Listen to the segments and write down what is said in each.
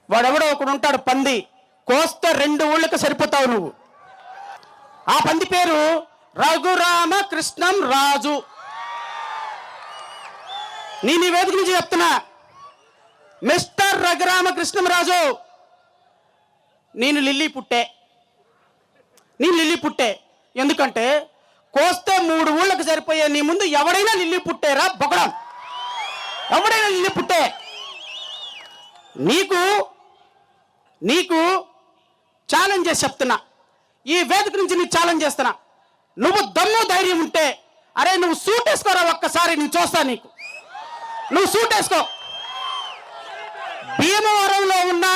వాడెవడో ఒకడు ఉంటాడు పంది, కోస్తే 2 ఊళ్ళకి సరిపోతావు నువ్వు. ఆ పంది పేరు రఘురామ కృష్ణం రాజు. నేను ఈ వేదిక నుంచి చెప్తున్నా, మిస్టర్ రఘురామ కృష్ణం రాజు, నేను లిల్లీ పుట్టే. ఎందుకంటే కోస్తే 3 ఊళ్ళకి సరిపోయే నీ ముందు ఎవడైనా లిల్లీ పుట్టేరా బొగడం, ఎవడైనా లిల్లీ పుట్టే. నీకు ఛాలెంజ్ చేసి చెప్తున్నా, ఈ వేదిక నుంచి నీకు ఛాలెంజ్ చేస్తున్నా. నువ్వు దమ్ము ధైర్యం ఉంటే అరే నువ్వు సూట్ వేసుకోరా ఒక్కసారి, నేను చూస్తా నీకు. నువ్వు సూట్ వేసుకో. భీమవరంలో ఉన్న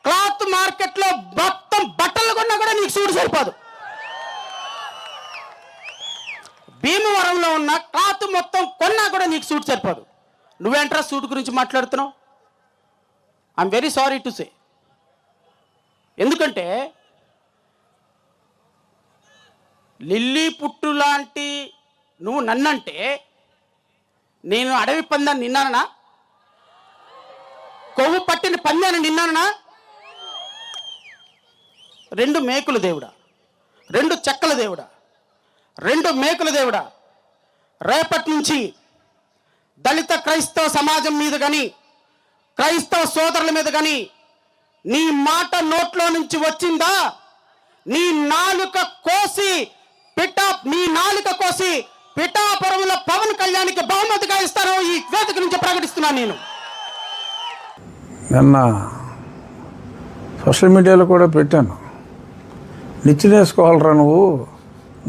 క్లాత్ మార్కెట్లో మొత్తం బట్టలు కొన్నా కూడా నీకు సూట్ సరిపోదు. భీమవరంలో ఉన్న క్లాత్ మొత్తం కొన్నా కూడా నీకు సూట్ సరిపోదు. నువ్వేంట్రా సూట్ గురించి మాట్లాడుతున్నావు? I'm very sorry to say. ఎందుకంటే లిల్లీ పుట్టు లాంటి నువ్వు నన్నంటే నేను అడవి పందాన్ని నిన్నానా? కొవ్వు పట్టిన పందాన్ని నిన్నానా? 2 మేకుల దేవుడా, 2 చెక్కల దేవుడా, 2 మేకుల దేవుడా, రేపటి నుంచి దళిత క్రైస్తవ సమాజం మీద కానీ క్రైస్తవ సోదరుల మీద కానీ నీ మాట నోట్లో నుంచి వచ్చిందా, నీ నాలుక కోసి పిఠాపురంలో పవన్ కళ్యాణ్కి బహుమతిగా ఇస్తాను ఈ వేదిక నుంచి ప్రకటిస్తున్నాను. నేను నిన్న సోషల్ మీడియాలో కూడా పెట్టాను, నిచ్చినేసుకోవాలరా నువ్వు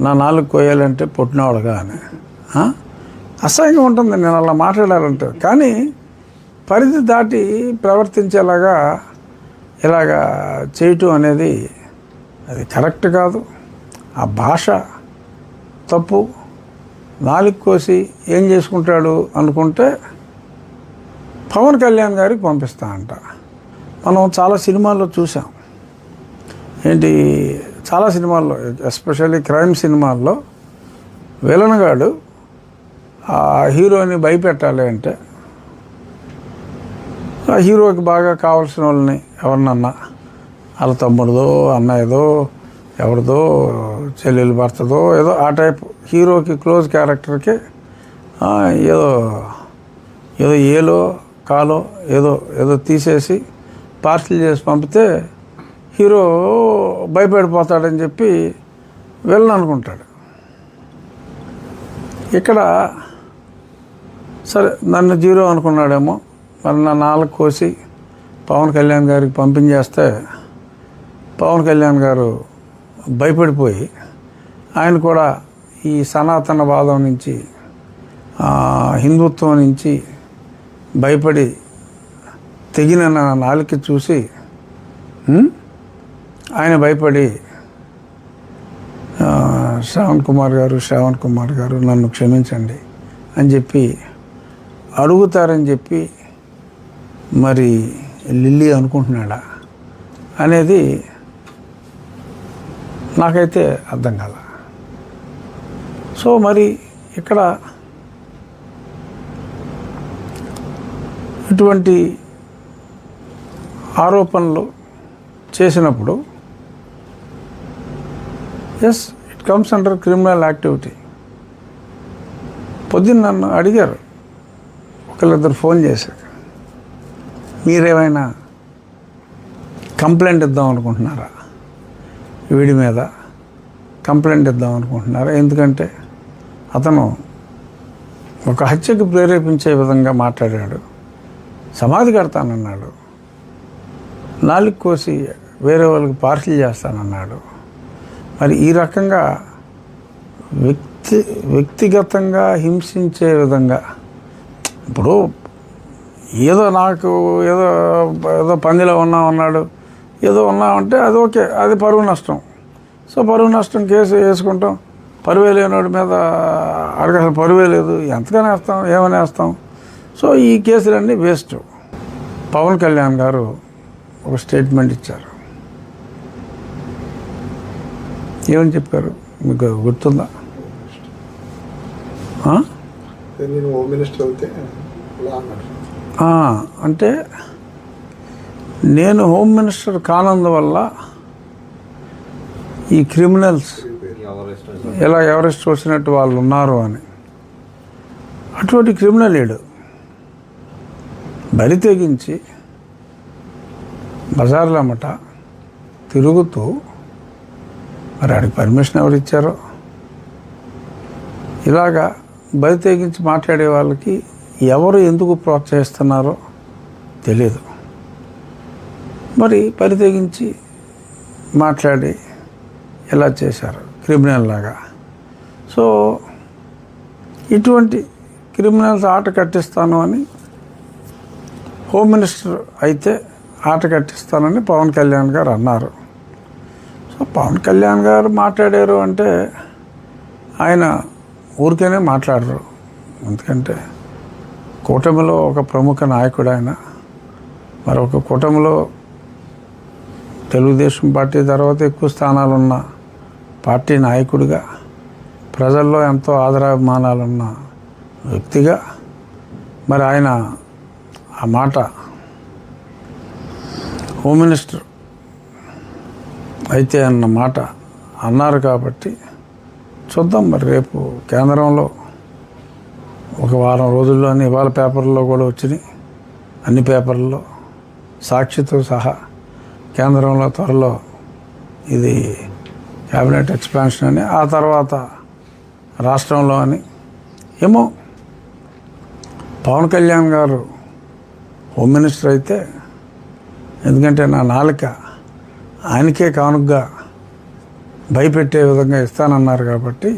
నా నాలుగు కోయాలంటే పుట్టినవాడుగా అని. అసహ్యంగా ఉంటుంది నేను అలా మాట్లాడాలంటే. కానీ పరిధి దాటి ప్రవర్తించేలాగా ఇలాగా చేయటం అనేది అది కరెక్ట్ కాదు. ఆ భాష తప్పు. నాలుగు కోసి ఏం చేసుకుంటాడు అనుకుంటే పవన్ కళ్యాణ్ గారికి పంపిస్తా అంట. మనం చాలా సినిమాల్లో చూసాం. ఏంటి, చాలా సినిమాల్లో ఎస్పెషల్లీ క్రైమ్ సినిమాల్లో విలన్ గాడు ఆ హీరోని భయపెట్టాలి అంటే ఆ హీరోకి బాగా కావాల్సిన వాళ్ళని ఎవరినన్నా వాళ్ళ తమ్ముడిదో అన్నయ్యదో ఎవరిదో చెల్లెలు భర్తదో ఏదో ఆ టైప్ హీరోకి క్లోజ్ క్యారెక్టర్కి ఏదో ఏలో కాలో ఏదో తీసేసి పార్సిల్ చేసి పంపితే హీరో భయపడిపోతాడని చెప్పి వెళ్ళను అనుకుంటాడు. ఇక్కడ సరే నన్ను 0 అనుకున్నాడేమో, మరి నా 4 కోసి పవన్ కళ్యాణ్ గారికి పంపించేస్తే పవన్ కళ్యాణ్ గారు భయపడిపోయి ఆయన కూడా ఈ సనాతనవాదం నుంచి హిందుత్వం నుంచి భయపడి తెగిన నా 4కి చూసి ఆయన భయపడి శ్రావణ్ కుమార్ గారు నన్ను క్షమించండి అని చెప్పి అడుగుతారని చెప్పి మరి లిల్లీ అనుకుంటున్నాడా అనేది నాకైతే అర్థం కాల. సో మరి ఇక్కడ ఇటువంటి ఆరోపణలు చేసినప్పుడు yes it comes under criminal activity. పొద్దున్న నన్ను అడిగారు, ఒకళ్ళిద్దరు ఫోన్ చేశారు, మీరేమైనా కంప్లైంట్ ఇద్దాం అనుకుంటున్నారా, వీడి మీద కంప్లైంట్ ఇద్దాం అనుకుంటున్నారా? ఎందుకంటే అతను ఒక హత్యకు ప్రేరేపించే విధంగా మాట్లాడాడు, సమాధి కడతానన్నాడు, 4 కోసి వేరే వాళ్ళకి పార్సిల్ చేస్తానన్నాడు. మరి ఈ రకంగా వ్యక్తిగతంగా హింసించే విధంగా, ఇప్పుడు ఏదో నాకు ఏదో పందిలో ఉన్నాడు ఏదో ఉన్నామంటే అది ఓకే, అది పరువు నష్టం. సో పరువు నష్టం కేసు వేసుకుంటాం. పరువే లేనివాడి మీద అసలు పరువే లేదు, ఎంతగానే వేస్తాం, ఏమని వేస్తాం. సో ఈ కేసులన్నీ వేస్ట్. పవన్ కళ్యాణ్ గారు ఒక స్టేట్మెంట్ ఇచ్చారు. ఏమని చెప్పారు మీకు గుర్తుందా? అంటే నేను హోమ్ మినిస్టర్ కానందువల్ల ఈ క్రిమినల్స్ ఎలా ఎవరెస్ట్ వచ్చినట్టు వాళ్ళు ఉన్నారు అని. అటువంటి క్రిమినల్ లేడు. బరి తెగించి బజార్లమ్మట తిరుగుతూ, మరి ఆడికి పర్మిషన్ ఎవరు ఇచ్చారో, ఇలాగా బరి తెగించి మాట్లాడే వాళ్ళకి ఎవరు ఎందుకు ప్రోత్సహిస్తున్నారో తెలియదు. మరి బరి తెగించి మాట్లాడి ఇలా చేశారు క్రిమినల్ లాగా. సో ఇటువంటి క్రిమినల్స్ ఆట కట్టిస్తాను అని, హోమ్ మినిస్టర్ అయితే ఆట కట్టిస్తానని పవన్ కళ్యాణ్ గారు అన్నారు. సో పవన్ కళ్యాణ్ గారు మాట్లాడారు అంటే ఆయన ఊరికేనే మాట్లాడరు. ఎందుకంటే కూటమిలో ఒక ప్రముఖ నాయకుడు ఆయన. మరొక కూటమిలో తెలుగుదేశం పార్టీ తర్వాత ఎక్కువ స్థానాలున్న పార్టీ నాయకుడిగా, ప్రజల్లో ఎంతో ఆదరాభిమానాలున్న వ్యక్తిగా మరి ఆయన ఆ మాట హోమ్ మినిస్టర్ అయితే అన్న మాట అన్నారు. కాబట్టి చూద్దాం మరి రేపు కేంద్రంలో ఒక వారం రోజుల్లోనే ఇవాళ పేపర్లో కూడా వచ్చినాయి, అన్ని పేపర్లలో సాక్షితో సహా. కేంద్రంలో త్వరలో ఇది క్యాబినెట్ ఎక్స్పాన్షన్ అని, ఆ తర్వాత రాష్ట్రంలో అని. ఏమో పవన్ కళ్యాణ్ గారు హోమ్ మినిస్టర్ అయితే, ఎందుకంటే నా నాలుక ఆయనకే కానుగ్గా భయపెట్టే విధంగా ఇస్తానన్నారు కాబట్టి,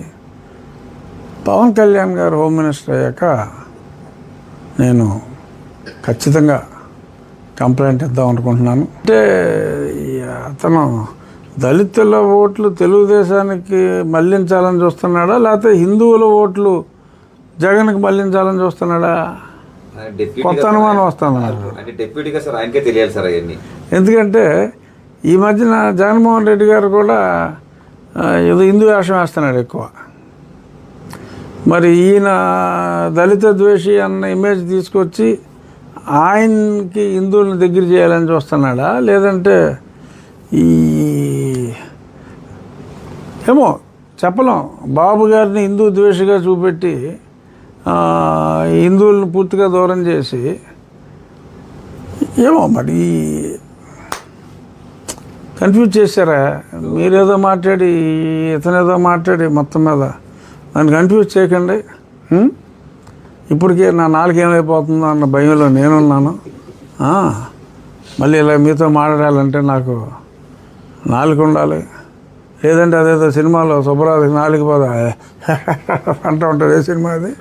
పవన్ కళ్యాణ్ గారు హోమ్ మినిస్టర్ అయ్యాక నేను ఖచ్చితంగా కంప్లైంట్ ఇద్దాం అనుకుంటున్నాను. అంటే అతను దళితుల ఓట్లు తెలుగుదేశానికి మళ్లించాలని చూస్తున్నాడా, లేకపోతే హిందువుల ఓట్లు జగన్కి మళ్లించాలని చూస్తున్నాడా? కొత్త అనుమానం వస్తున్నారు. ఎందుకంటే ఈ మధ్యన జగన్మోహన్ రెడ్డి గారు కూడా ఏదో హిందూ వేషం వేస్తున్నాడు ఎక్కువ. మరి ఈయన దళిత ద్వేషి అన్న ఇమేజ్ తీసుకొచ్చి ఆయనకి హిందువులను దగ్గర చేయాలని చూస్తున్నాడా, లేదంటే ఈ ఏమో చెప్పలేం. బాబు గారిని హిందూ ద్వేషిగా చూపెట్టి హిందువులను పూర్తిగా దూరం చేసి, ఏమో మరి కన్ఫ్యూజ్ చేశారా? మీరేదో మాట్లాడి ఇతనేదో మాట్లాడి మొత్తం మీద నన్ను కన్ఫ్యూజ్ చేయకండి. ఇప్పటికే నా నాలుగు ఏమైపోతుందో అన్న భయంలో నేనున్నాను. మళ్ళీ ఇలా మీతో మాట్లాడాలంటే నాకు నాలుగు ఉండాలి, లేదంటే అదేదో సినిమాలో సుబ్బరాజుకి నాలుగు పోదా అంటూ ఉంటుంది. ఏ సినిమా అది?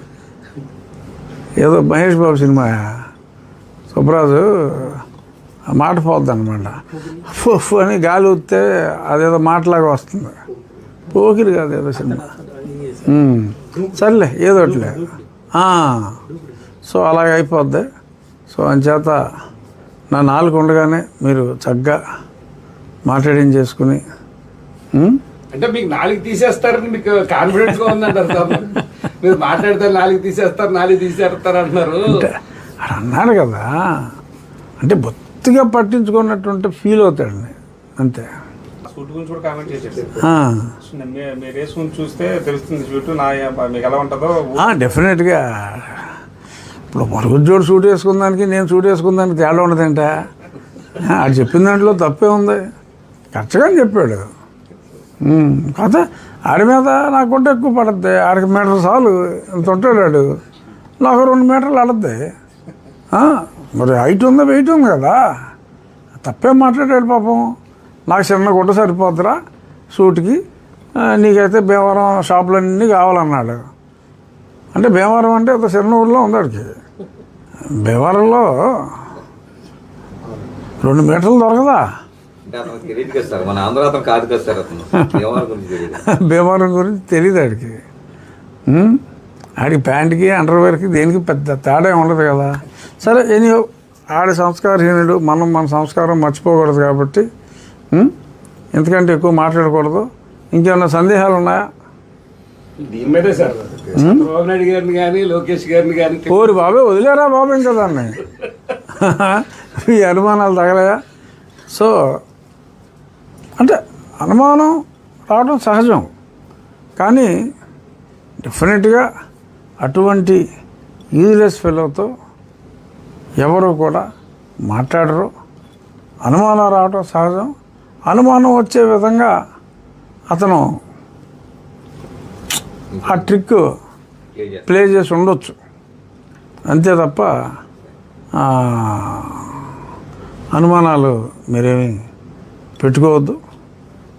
ఏదో మహేష్ బాబు సినిమా. సుబ్బరాజు మాట పోద్ది అనమాట. ఫుఫ్ అని గాలి ఊస్తే అదేదో మాటలాగా వస్తుంది. పోకిరి కాదు ఏదో సినిమా. సర్లే ఏదోట్లే. సో అలాగ అయిపోద్ది. సో అంచేత నా నాలుగు ఉండగానే మీరు చక్కగా మాట్లాడింగ్ చేసుకుని, అంటే మీకు నాలుగు తీసేస్తారని మీకు కాన్ఫిడెన్స్గా ఉందంటారు. మీరు మాట్లాడతారు నాలుగు తీసేస్తారు అంటున్నారు. అంటే అది అన్నాడు కదా, అంటే బొత్తిగా పట్టించుకున్నట్టుంటే ఫీల్ అవుతాడండి అంతే. షూట్ గురించి కూడా కామెంట్ చేశారు. మీరు వేసుకుని చూస్తే తెలుస్తుంది షూట్ మీకు ఎలా ఉంటుందో. డెఫినెట్గా ఇప్పుడు మరుగుజ్జోడు షూట్ వేసుకుందానికి నేను షూట్ వేసుకుందానికి తేడా ఉండదంట. అది చెప్పిన దాంట్లో తప్పే ఉంది, కరెక్ట్గా చెప్పాడు. కాకపోతే ఆడి మీద నాకు గుంట ఎక్కువ పడుద్ది. ఆడికి మీటర్ చాలు, ఇంత ఉంటాడు. నాకు 2 మీటర్లు ఆడద్ది. మరి హైట్ ఉంది వెయిట్ ఉంది కదా, తప్పేం మాట్లాడాడు పాపం. నాకు చిన్న గుంట సరిపోద్దురా షూట్కి, నీకైతే భీమవరం షాపులన్నీ కావాలన్నాడు. అంటే భీమవరం అంటే ఒక చిన్న ఊళ్ళో ఉంది ఆడికి. భీమవరంలో 2 మీటర్లు దొరకదా? భీమవరం గురించి తెలియదు ఆడికి. ఆడికి ప్యాంట్కి అండర్వేర్కి దేనికి పెద్ద తేడా ఉండదు కదా. సరే ఎనీ ఆడి సంస్కారహీనుడు, మన సంస్కారం మర్చిపోకూడదు కాబట్టి ఎందుకంటే ఎక్కువ మాట్లాడకూడదు. ఇంకేమన్నా సందేహాలు ఉన్నాయా? దీని మీదే సార్ చంద్రబాబు నాయుడు గారిని కానీ లోకేష్ గారిని కానీ ఓరి బాబే వదిలేరా బాబు ఇంకా దాన్ని. ఈ అనుమానాలు తగలయా? సో అంటే అనుమానం రావడం సహజం, కానీ డెఫినెట్గా అటువంటి యూజ్లెస్ ఫెలోతో ఎవరు కూడా మాట్లాడరు. అనుమానం రావడం సహజం. అనుమానం వచ్చే విధంగా అతను ఆ ట్రిక్ ప్లే చేసి ఉండొచ్చు, అంతే తప్ప అనుమానాలు మీరేమీ పెట్టుకోవద్దు.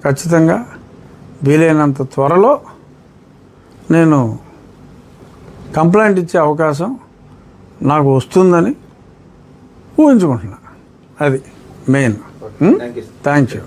ఖచ్చితంగా వీలైనంత త్వరలో నేను కంప్లైంట్ ఇచ్చే అవకాశం నాకు వస్తుందని ఊహించుకుంటున్నా. అది మెయిన్. Thank you.